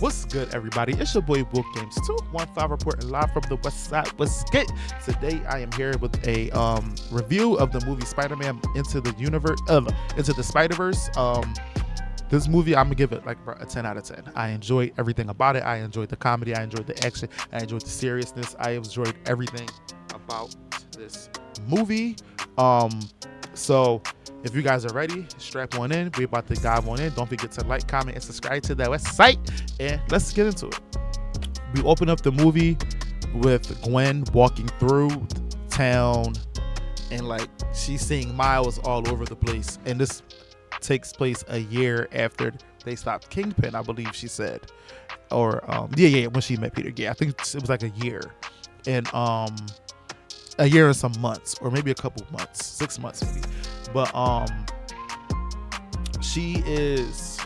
What's good, everybody? It's your boy Book Games 215 reporting live from the West Side. What's good? Today I am here with a review of the movie Spider-Man into the universe, into the Spiderverse. This movie, I'm gonna give it like a 10 out of 10. I enjoyed everything about it. I enjoyed the comedy. I enjoyed the action. I enjoyed the seriousness. I enjoyed everything about this movie. So if you guys are ready, strap on in. We're about to dive on in. Don't forget to like, comment, and subscribe to the website. And let's get into it. We open up the movie with Gwen walking through town, and like she's seeing Miles all over the place. And this takes place a year after they stopped Kingpin, I believe she said. Or when she met Peter. Yeah, I think it was like a year. And a year and some months, or maybe a couple months, 6 months maybe. But she is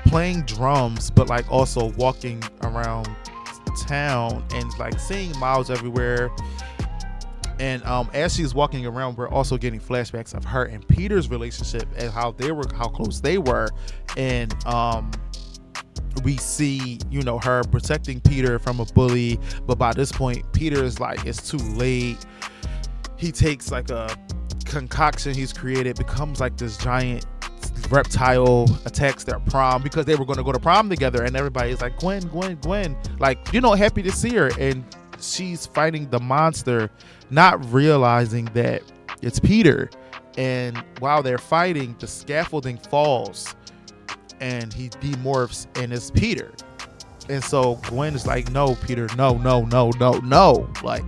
playing drums, but like also walking around town and like seeing Miles everywhere. And as she's walking around, we're also getting flashbacks of her and Peter's relationship and how close they were. And we see, her protecting Peter from a bully, but by this point Peter is like, it's too late. He takes like a concoction he's created, becomes like this giant reptile, attacks their prom because they were going to go to prom together, and everybody's like, Gwen, like, happy to see her. And she's fighting the monster, not realizing that it's Peter. And while they're fighting, the scaffolding falls and he demorphs and it's Peter. And so Gwen is like, no, Peter, no. Like,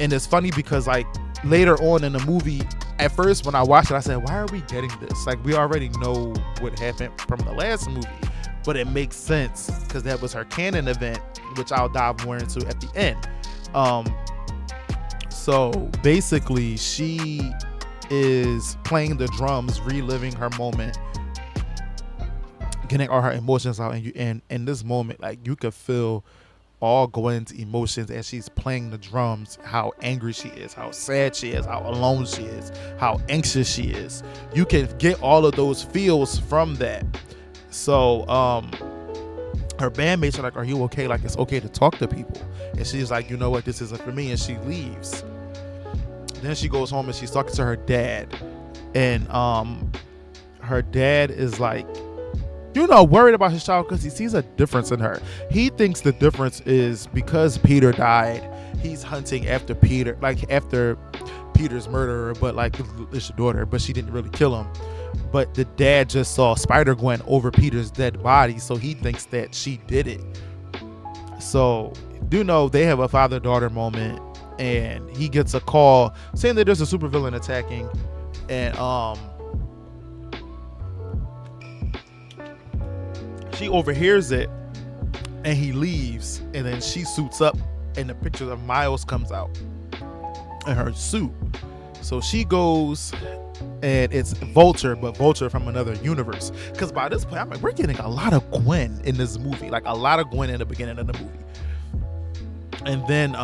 and it's funny because like later on in the movie, at first when I watched it, I said, why are we getting this? Like, we already know what happened from the last movie, but it makes sense because that was her canon event, which I'll dive more into at the end. So basically she is playing the drums, reliving her moment, getting all her emotions out. And in this moment, like, you could feel all Gwen's emotions as she's playing the drums, how angry she is, how sad she is, how alone she is, how anxious she is. You can get all of those feels from that. So her bandmates are like, are you okay? Like, it's okay to talk to people. And she's like, you know what, this isn't for me. And she leaves. Then she goes home and she's talking to her dad. And her dad is like, worried about his child because he sees a difference in her. He thinks the difference is because Peter died, he's hunting after Peter, like after Peter's murderer, but like it's your daughter, but she didn't really kill him. But the dad just saw Spider-Gwen over Peter's dead body, so he thinks that she did it. So, they have a father-daughter moment, and he gets a call saying that there's a supervillain attacking, and she overhears it, and he leaves, and then she suits up, and the picture of Miles comes out in her suit. So she goes, and it's Vulture, but Vulture from another universe. Because by this point, I'm like, we're getting a lot of Gwen in this movie, like a lot of Gwen in the beginning of the movie. And then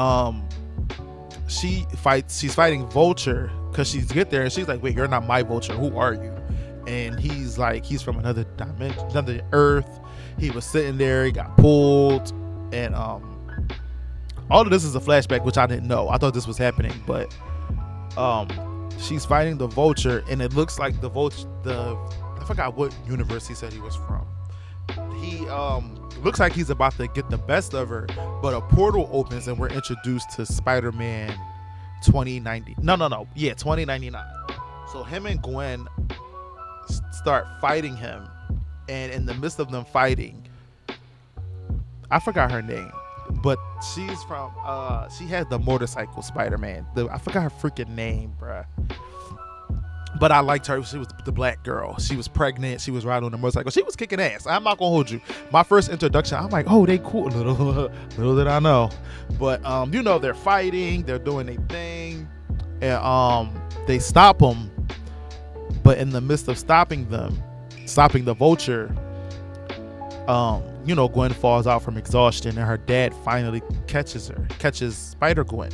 she's fighting Vulture because she's get there, and she's like, wait, you're not my Vulture, who are you? And he's like, he's from another dimension, another Earth. He was sitting there, he got pulled, and all of this is a flashback, which I didn't know. I thought this was happening, but she's fighting the Vulture, and it looks like the Vulture, I forgot what universe he said he was from. He looks like he's about to get the best of her, but a portal opens and we're introduced to Spider-Man 2099. So him and Gwen start fighting him, and in the midst of them fighting, I forgot her name, but she's from she had the motorcycle Spider-Man. I forgot her freaking name, bruh. But I liked her. She was the black girl. She was pregnant. She was riding on the motorcycle. She was kicking ass. I'm not gonna hold you. My first introduction, I'm like, oh, they cool. Little did I know. But they're fighting. They're doing their thing, and they stop them. But in the midst of stopping the Vulture, Gwen falls out from exhaustion, and her dad finally catches Spider-Gwen,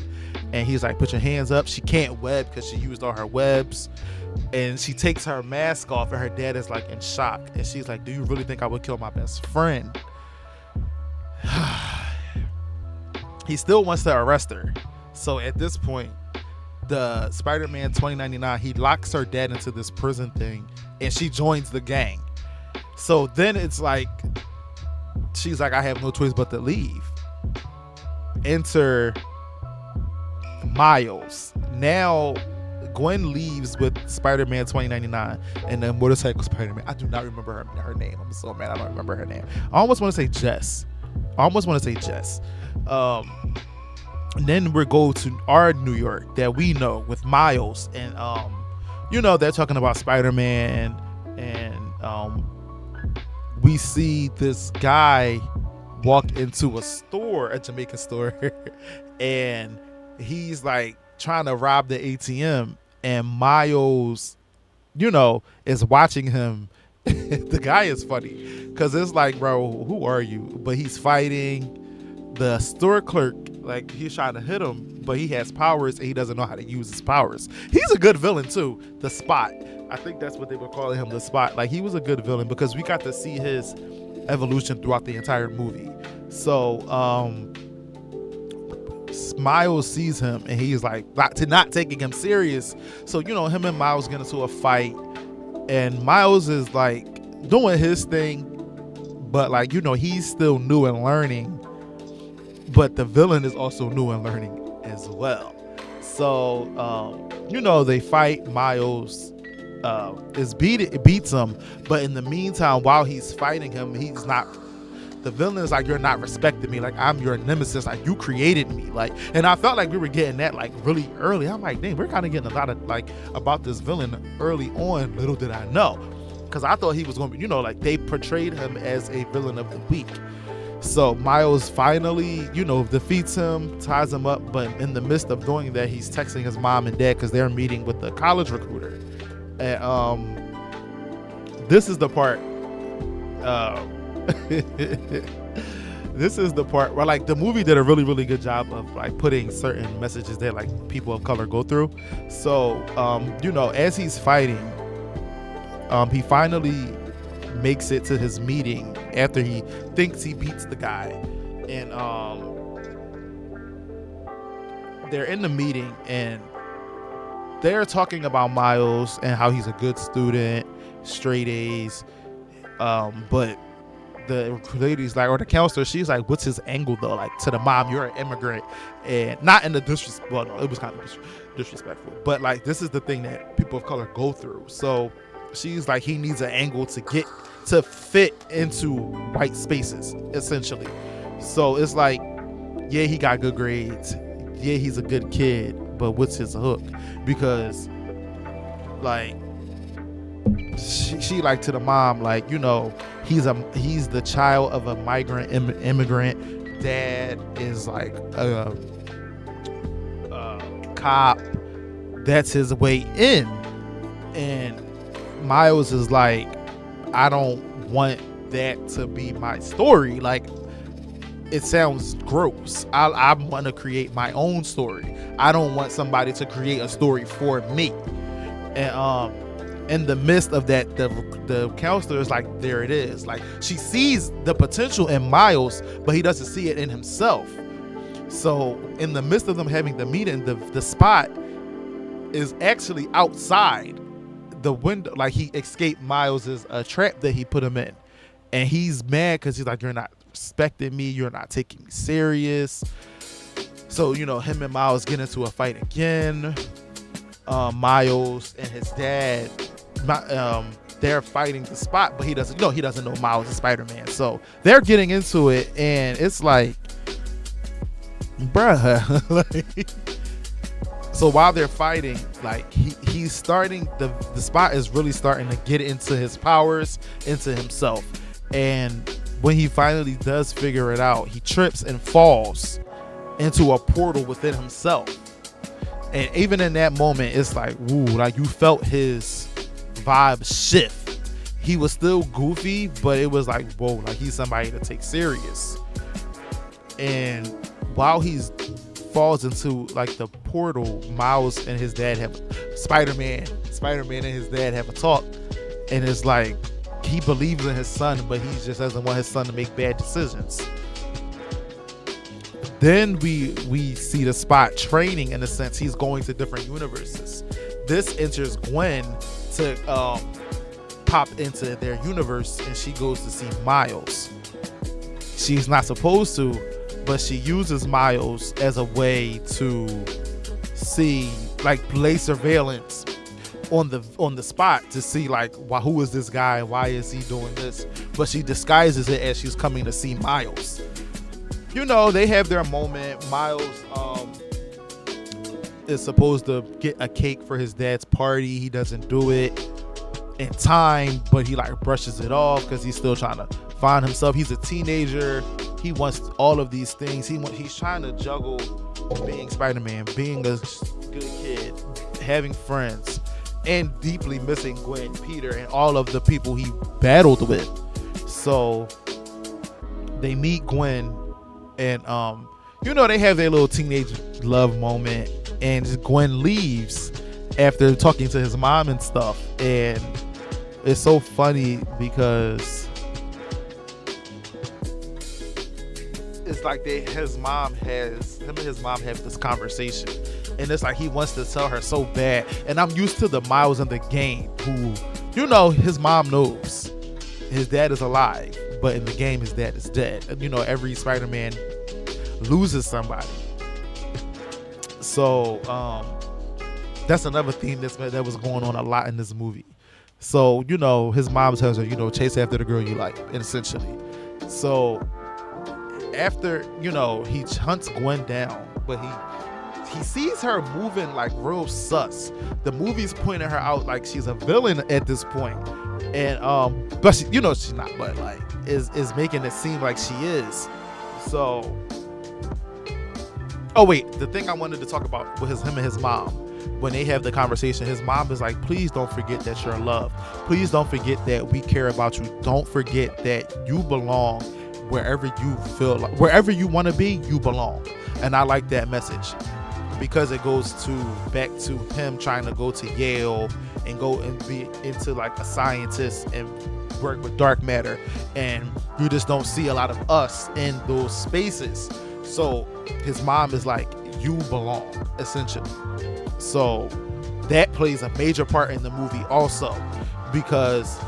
and he's like, put your hands up. She can't web because she used all her webs. And she takes her mask off, and her dad is like in shock, and she's like, do you really think I would kill my best friend? he still wants to arrest her. So at this point, the Spider-Man 2099, he locks her dad into this prison thing, and she joins the gang. So then it's like, she's like, I have no choice but to leave. Enter Miles. Now Gwen leaves with Spider-Man 2099 and the motorcycle Spider-Man. I do not remember her name. I'm so mad I don't remember her name. I almost want to say Jess. And then we go to our New York that we know with Miles, and they're talking about Spider-Man, and we see this guy walk into a Jamaican store, and he's like trying to rob the ATM, and Miles, is watching him. The guy is funny because it's like, bro, who are you? But he's fighting the store clerk, like he's trying to hit him, but he has powers and he doesn't know how to use his powers. He's a good villain too. The Spot, I think that's what they were calling him, the Spot. Like, he was a good villain because we got to see his evolution throughout the entire movie. So Miles sees him and he's like not taking him serious. So him and Miles get into a fight, and Miles is like doing his thing, but like he's still new and learning. But the villain is also new and learning as well. So, they fight. Miles beats him. But in the meantime, while he's fighting him, the villain is like, you're not respecting me. Like, I'm your nemesis. Like, you created me. Like, and I felt like we were getting that like really early. I'm like, dang, we're kind of getting a lot of like about this villain early on. Little did I know. Because I thought he was going to be, like they portrayed him as a villain of the week. So Miles finally, defeats him, ties him up, but in the midst of doing that, he's texting his mom and dad because they're meeting with the college recruiter. And this is the part. This is the part where like the movie did a really, really good job of like putting certain messages that like people of color go through. So as he's fighting, he finally makes it to his meeting after he thinks he beats the guy, and they're in the meeting and they're talking about Miles and how he's a good student, straight A's, but the lady's like, or the counselor, she's like, what's his angle though? Like, to the mom, you're an immigrant, and not in the disrespect, well, no, it was kind of disrespectful, but like, this is the thing that people of color go through. So she's like, he needs an angle to fit into white spaces, essentially. So it's like, yeah, he got good grades. Yeah, he's a good kid, but what's his hook? Because like, she like to the mom, like, he's the child of a migrant immigrant. Dad is like a cop. That's his way in. And Miles is like, I don't want that to be my story. Like, it sounds gross. I want to create my own story. I don't want somebody to create a story for me. And in the midst of that, the counselor is like, there it is. Like, she sees the potential in Miles, but he doesn't see it in himself. So in the midst of them having the meeting, the Spot is actually outside the window. Like, he escaped Miles's trap that he put him in, and he's mad because he's like, you're not respecting me, you're not taking me serious. So him and Miles get into a fight again. Miles and his dad, they're fighting the Spot, but he doesn't know Miles is Spider-Man. So they're getting into it, and it's like, bruh. Like, so while they're fighting, like, he's starting, the Spot is really starting to get into his powers, into himself. And when he finally does figure it out, he trips and falls into a portal within himself. And even in that moment, it's like, woo, like, you felt his vibe shift. He was still goofy, but it was like, whoa, like, he's somebody to take serious. And while he's falls into like the portal, Miles and his dad have Spider-Man and his dad have a talk, and it's like, he believes in his son, but he just doesn't want his son to make bad decisions. Then we see the Spot training. In a sense, he's going to different universes. This enters Gwen to pop into their universe, and she goes to see Miles. She's not supposed to, but she uses Miles as a way to see, like, play surveillance on the Spot to see, like, who is this guy? Why is he doing this? But she disguises it as she's coming to see Miles. You know, they have their moment. Miles is supposed to get a cake for his dad's party. He doesn't do it in time, but he like brushes it off because he's still trying to find himself. He's a teenager. He wants all of these things. He's trying to juggle being Spider-Man, being a good kid, having friends, and deeply missing Gwen, Peter, and all of the people he battled with. So they meet Gwen, and you know, they have their little teenage love moment, and Gwen leaves after talking to his mom and stuff. And it's so funny because it's like him and his mom have this conversation, and it's like he wants to tell her so bad. And I'm used to the Miles in the game who, you know, his mom knows his dad is alive, but in the game his dad is dead. And you know, every Spider-Man loses somebody. So that's another theme that was going on a lot in this movie. So, you know, his mom tells her, you know, chase after the girl you like, essentially. So after, you know, he hunts Gwen down, but he sees her moving like real sus. The movie's pointing her out like she's a villain at this point. And but she, you know, she's not, but like is making it seem like she is. So oh wait, the thing I wanted to talk about was him and his mom. When they have the conversation, his mom is like, please don't forget that you're loved. Please don't forget that we care about you. Don't forget that you belong wherever you feel like, wherever you want to be, you belong. And I like that message because it goes back to him trying to go to Yale and go and be into like a scientist and work with dark matter. And you just don't see a lot of us in those spaces. So his mom is like, you belong, essentially. So that plays a major part in the movie also, because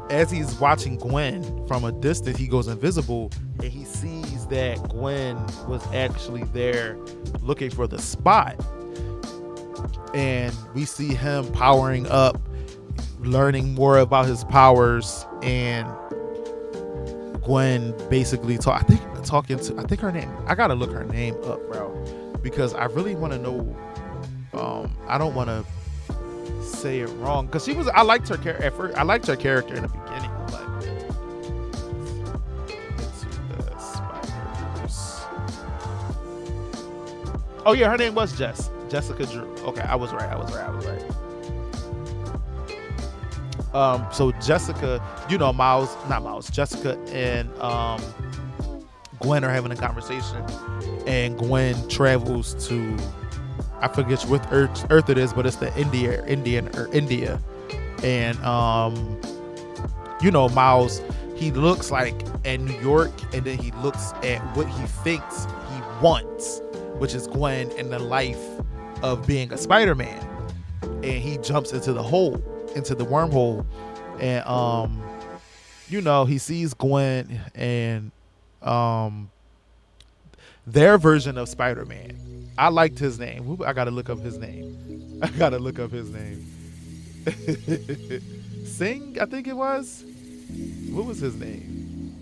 as he's watching Gwen from a distance, he goes invisible and he sees that Gwen was actually there looking for the Spot. And we see him powering up, learning more about his powers, and Gwen basically I think her name, I gotta look her name up, bro, because I really want to know. I don't want to say it wrong because I liked her character at first. I liked her character in the beginning, but into the Spiderverse. Oh yeah, her name was Jessica Drew. Okay, I was right. So Jessica, you know, Jessica and Gwen are having a conversation, and Gwen travels to, I forget what Earth it is, but it's the India. And you know, Miles, he looks like at New York, and then he looks at what he thinks he wants, which is Gwen and the life of being a Spider-Man, and he jumps into the wormhole, and you know, he sees Gwen and their version of Spider-Man. I liked his name. I gotta look up his name. Singh, I think it was. What was his name?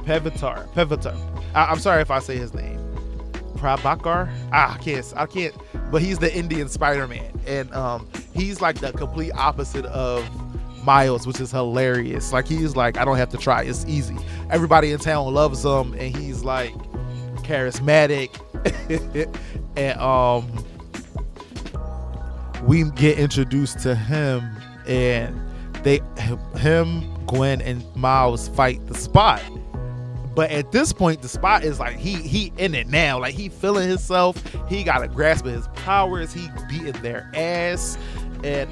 Pevitar. I'm sorry if I say his name. Prabhakar. I can't. But he's the Indian Spider-Man, and he's like the complete opposite of Miles, which is hilarious. Like, he's like, I don't have to try, it's easy. Everybody in town loves him, and he's like charismatic. And we get introduced to him, and Gwen and Miles fight the Spot. But at this point, the Spot is like, he in it now. Like, he feeling himself. He got a grasp of his powers. He beating their ass. And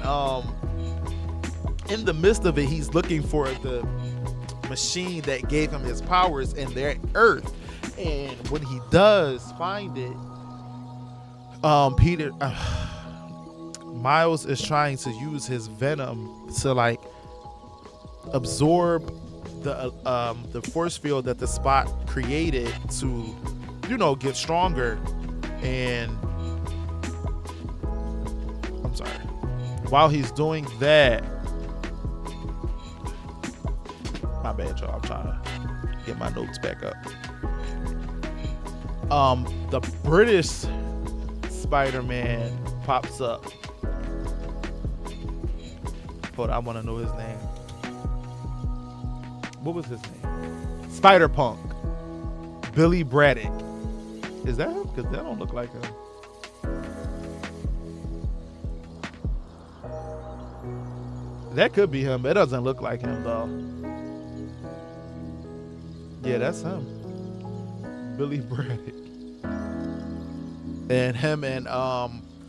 in the midst of it, he's looking for the machine that gave him his powers in their Earth. And when he does find it, Peter, Miles is trying to use his venom to like absorb the force field that the Spot created to, get stronger. And I'm sorry. While he's doing that, my bad, y'all. I'm trying to get my notes back up. The British Spider-Man pops up. Hold on, I want to know his name. What was his name? Spider-Punk. Billy Braddock. Is that him? Because that don't look like him. That could be him. It doesn't look like him, though. Yeah, that's him. Billy Braddock. And him and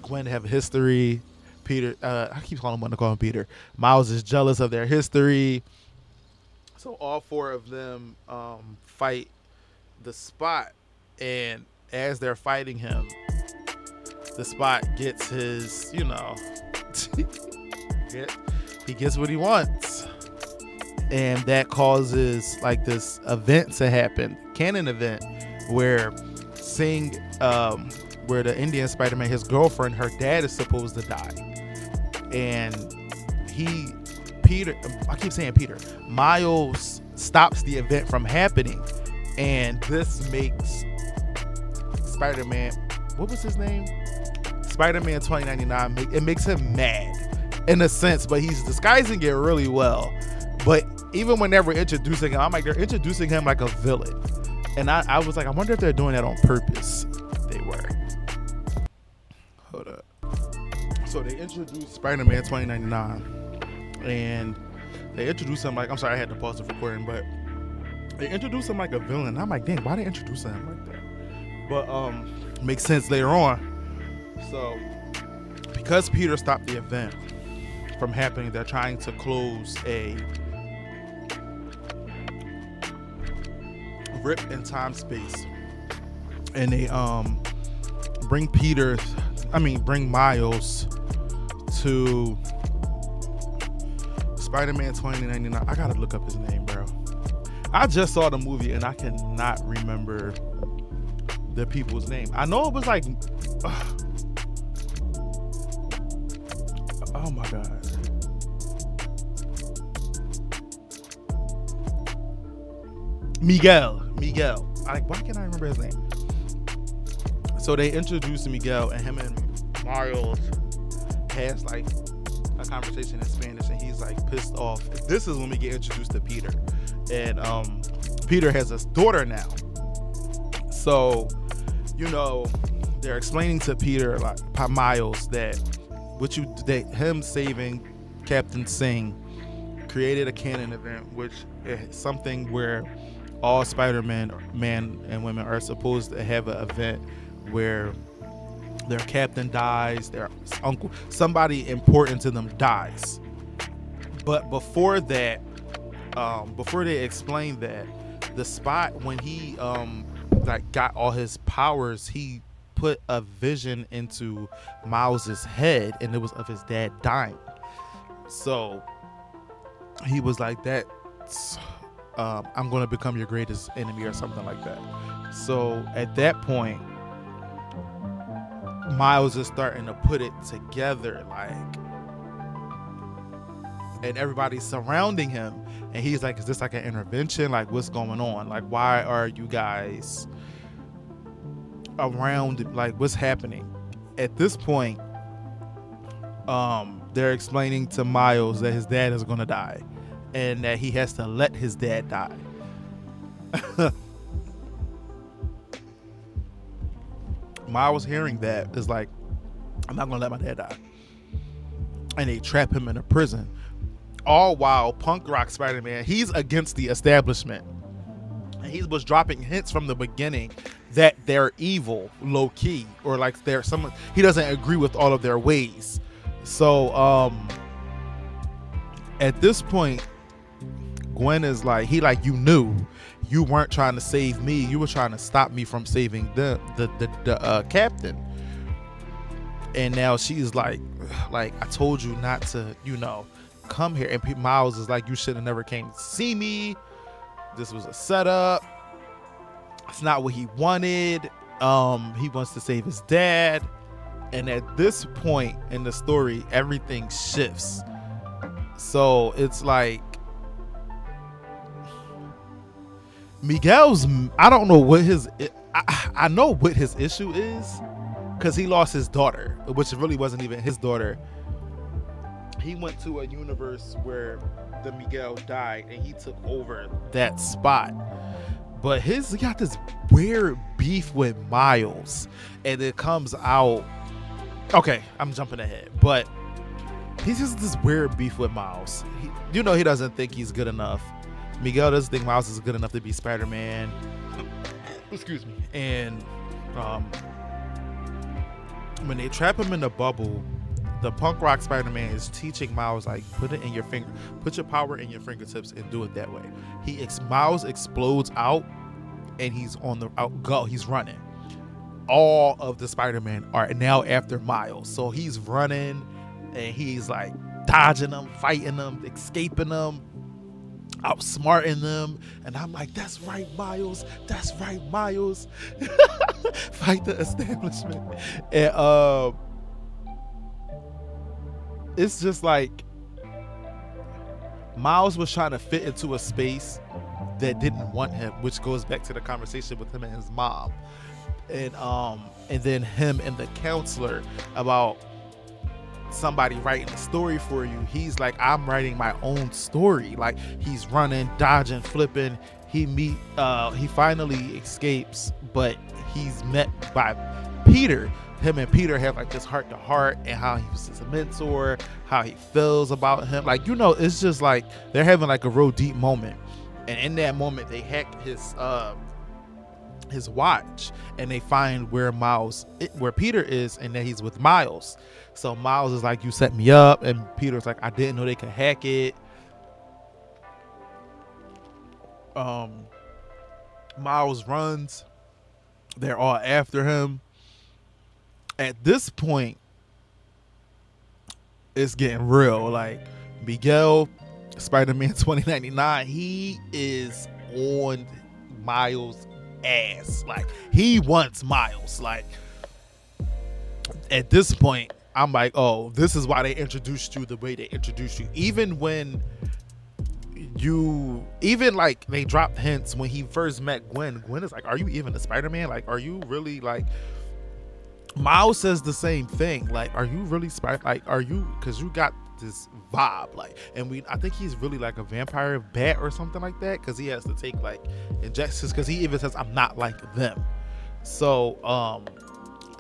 Gwen have history. Peter, I keep calling him Peter. Miles is jealous of their history. So all four of them fight the Spot. And as they're fighting him, the Spot gets his, he gets what he wants. And that causes like this event to happen, canon event, where where the Indian Spider-Man, his girlfriend, her dad is supposed to die. And Miles stops the event from happening. And this makes Spider-Man, what was his name? Spider-Man 2099, it makes him mad in a sense, but he's disguising it really well. But even when they were introducing him, I'm like, they're introducing him like a villain. And I was like, I wonder if they're doing that on purpose. They were. Hold up. So they introduced Spider-Man 2099. And they introduced him like, I'm sorry, I had to pause the recording, but they introduced him like a villain. I'm like, dang, why they introduce him like that? But makes sense later on. So because Peter stopped the event from happening, they're trying to close a rip in time space, and they bring Miles to Spider-Man 2099. I gotta look up his name, bro. I just saw the movie and I cannot remember the people's name. I know it was like oh my god. Miguel. Why can't I remember his name? So they introduced Miguel, and him and Miles has like a conversation in Spanish, and he's like pissed off. This is when we get introduced to Peter, and Peter has a daughter now. So, they're explaining to Peter, like Miles, that him saving Captain Singh created a canon event, which is something where all Spider-Man men and women are supposed to have an event where their captain dies, their uncle, somebody important to them dies. But before that, before they explain that, the Spot, when he got all his powers, he put a vision into Miles's head, and it was of his dad dying. So he was like, that's I'm going to become your greatest enemy, or something like that. So at that point, Miles is starting to put it together, and everybody's surrounding him, and he's like, is this like an intervention? Like, what's going on? Like, why are you guys around? Like, what's happening? At this point, they're explaining to Miles that his dad is going to die, and that he has to let his dad die. Miles hearing that is like, I'm not gonna let my dad die. And they trap him in a prison. All while punk rock Spider-Man, he's against the establishment. And he was dropping hints from the beginning that they're evil, low key, or like he doesn't agree with all of their ways. So At this point, Gwen is like, he like, you knew you weren't trying to save me, you were trying to stop me from saving the captain. And now she's like I told you not to, come here. And Miles is like, you should have never came to see me, this was a setup, it's not what he wanted. He wants to save his dad. And at this point in the story, everything shifts. So it's like Miguel's, I don't know what his, I know what his issue is, because he lost his daughter, which really wasn't even his daughter. He went to a universe where the Miguel died and he took over that spot. But he got this weird beef with Miles, and it comes out, okay, I'm jumping ahead, but he's just this weird beef with Miles. He doesn't think he's good enough. Miguel doesn't think Miles is good enough to be Spider-Man. Excuse me. And when they trap him in the bubble, the punk rock Spider-Man is teaching Miles, like, put your power in your fingertips and do it that way. Miles explodes out, and he's on the go. He's running. All of the Spider-Man are now after Miles, so he's running, and he's like dodging them, fighting them, escaping them, outsmarting them. And I'm like, that's right, Miles. That's right, Miles. Fight the establishment. And it's just like Miles was trying to fit into a space that didn't want him, which goes back to the conversation with him and his mom. And then him and the counselor about somebody writing a story for you. He's like, I'm writing my own story. Like, he's running, dodging, flipping. He finally escapes, but he's met by Peter. Him and Peter have like this heart to heart, and how he was his mentor, how he feels about him. Like, it's just like they're having like a real deep moment. And in that moment, they hack his watch, and they find where Peter is, and that he's with Miles. So Miles is like, you set me up, and Peter's like, I didn't know they could hack it. Miles runs, they're all after him. At this point, it's getting real. Like, Miguel, Spider-Man 2099, he is on Miles' ass. Like, he wants Miles. Like, at this point, I'm like, oh, this is why they introduced you the way they introduced you. Even when like, they dropped hints when he first met Gwen. Gwen is like, are you even a Spider-Man? Like, are you really, like, Miles says the same thing. Like, are you really like, are you, because you got this vibe, like, and I think he's really like a vampire bat or something like that, because he has to take like injections, because he even says, I'm not like them. So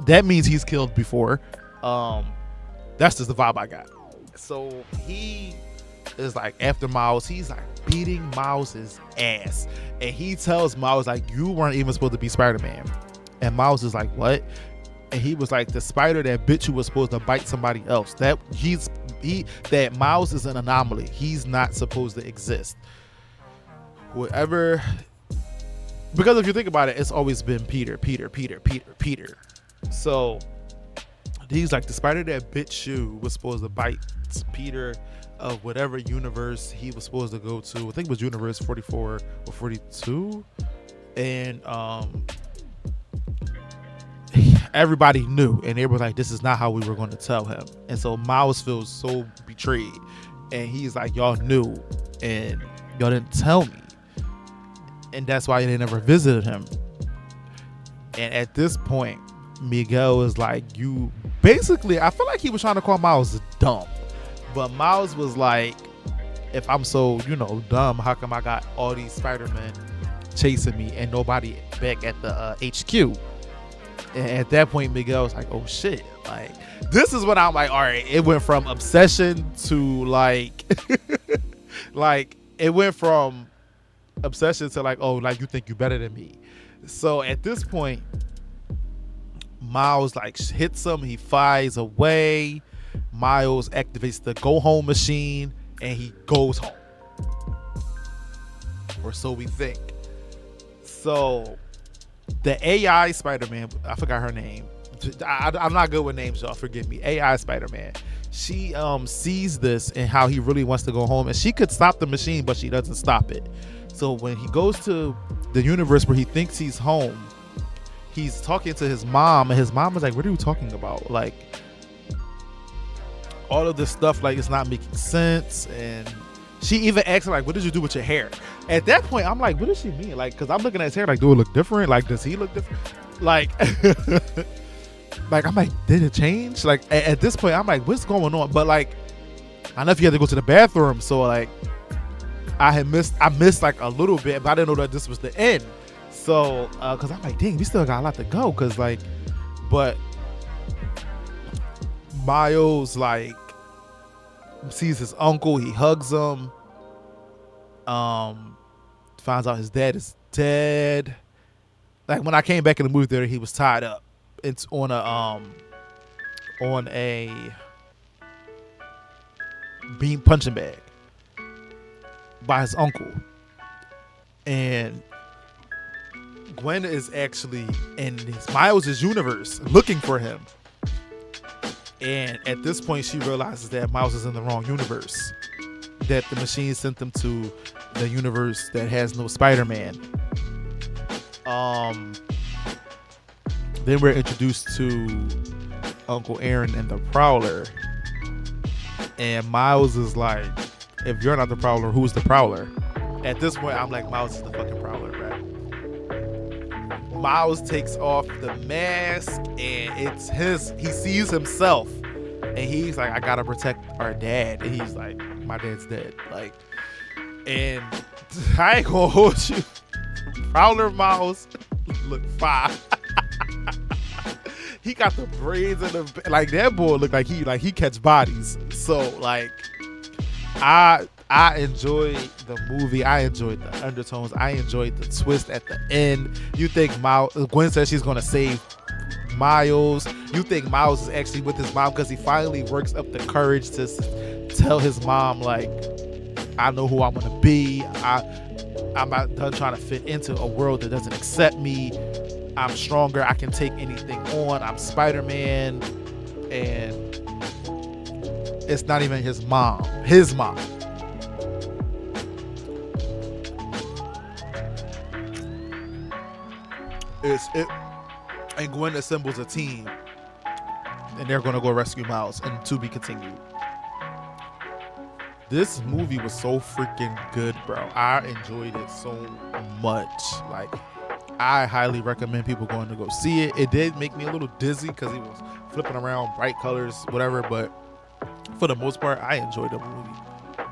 that means he's killed before. That's just the vibe I got. So he is like after Miles. He's like beating Miles's ass, and he tells Miles, like, you weren't even supposed to be Spider-Man. And Miles is like, what? And he was like, the spider that bit you was supposed to bite somebody else. That Miles is an anomaly. He's not supposed to exist. Whatever. Because if you think about it, it's always been Peter. So he's like, the spider that bit you was supposed to bite Peter of whatever universe he was supposed to go to. I think it was universe 44 or 42. And everybody knew, and they were like, this is not how we were going to tell him. And so Miles feels so betrayed, and he's like, y'all knew and y'all didn't tell me, and that's why they never visited him. And at this point, Miguel is like, you basically, I feel like he was trying to call Miles dumb, but Miles was like, if I'm so dumb, how come I got all these Spider-Men chasing me and nobody back at the HQ? And at that point, Miguel was like, oh shit. Like, this is when I'm like, all right, it went from obsession to like, like, it went from obsession to like, oh, like, you think you're better than me. So at this point, Miles like hits him, he flies away. Miles activates the go home machine, and he goes home, or so we think. So the AI Spider-Man, I forgot her name. I'm not good with names, y'all. Forgive me. AI Spider-Man. She sees this and how he really wants to go home, and she could stop the machine, but she doesn't stop it. So when he goes to the universe where he thinks he's home, he's talking to his mom, and his mom is like, "What are you talking about? Like, all of this stuff, like, it's not making sense." And she even asks him, like, "What did you do with your hair?" At that point, I'm like, what does she mean? Like, because I'm looking at his hair, like, do it look different? Like, does he look different? Like, like, I'm like, did it change? Like, at this point, I'm like, what's going on? But like, I know if you had to go to the bathroom, so like, I missed like a little bit, but I didn't know that this was the end. So, because I'm like, dang, we still got a lot to go. Because like, but Miles like sees his uncle, he hugs him. Finds out his dad is dead. Like, when I came back in the movie theater, he was tied up. It's on a beam punching bag by his uncle. And Gwen is actually in Miles' universe looking for him. And at this point, she realizes that Miles is in the wrong universe. That the machine sent them to the universe that has no Spider-Man. Then we're introduced to Uncle Aaron and the Prowler. And Miles is like, if you're not the Prowler, who's the Prowler? At this point, I'm like, Miles is the fucking Prowler, right? Miles takes off the mask, and it's he sees himself, and he's like, I gotta protect our dad. And he's like, my dad's dead. Like, and I ain't gonna hold you. Prowler Miles look fine. He got the braids and the, like, that boy look like he catch bodies. So like, I enjoyed the movie. I enjoyed the undertones. I enjoyed the twist at the end. You think Gwen says she's gonna save Miles. You think Miles is actually with his mom because he finally works up the courage to tell his mom, like, I know who I'm gonna be. I'm not done trying to fit into a world that doesn't accept me. I'm stronger. I can take anything on. I'm Spider-Man. And it's not even his mom. His mom. And Gwen assembles a team. And they're going to go rescue Miles. And to be continued. This movie was so freaking good, bro. I enjoyed it so much. Like, I highly recommend people going to go see it. It did make me a little dizzy because he was flipping around, bright colors, whatever. But for the most part, I enjoyed the movie.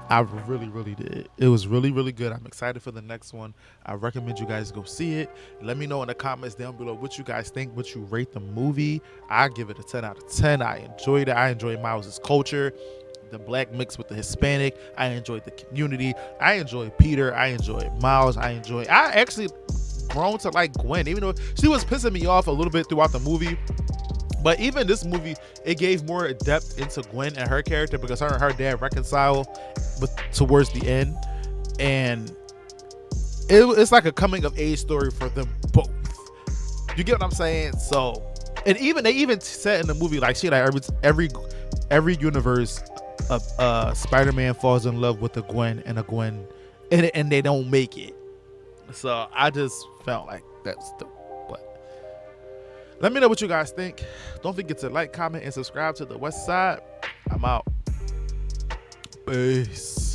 I really, really did. It was really, really good. I'm excited for the next one. I recommend you guys go see it. Let me know in the comments down below what you guys think, what you rate the movie. I give it a 10 out of 10. I enjoyed it. I enjoyed Miles' culture, the black mix with the Hispanic. I enjoyed the community. I enjoyed Peter. I enjoyed Miles. I actually grown to like Gwen, even though she was pissing me off a little bit throughout the movie. But even this movie, it gave more depth into Gwen and her character because her and her dad reconcile towards the end. And it's like a coming of age story for them both. You get what I'm saying? So, and they even said in the movie, like, she like every universe, Spider-Man falls in love with a Gwen, and they don't make it. So I just felt like that's the. Let me know what you guys think. Don't forget to like, comment, and subscribe to the West Side. I'm out. Peace.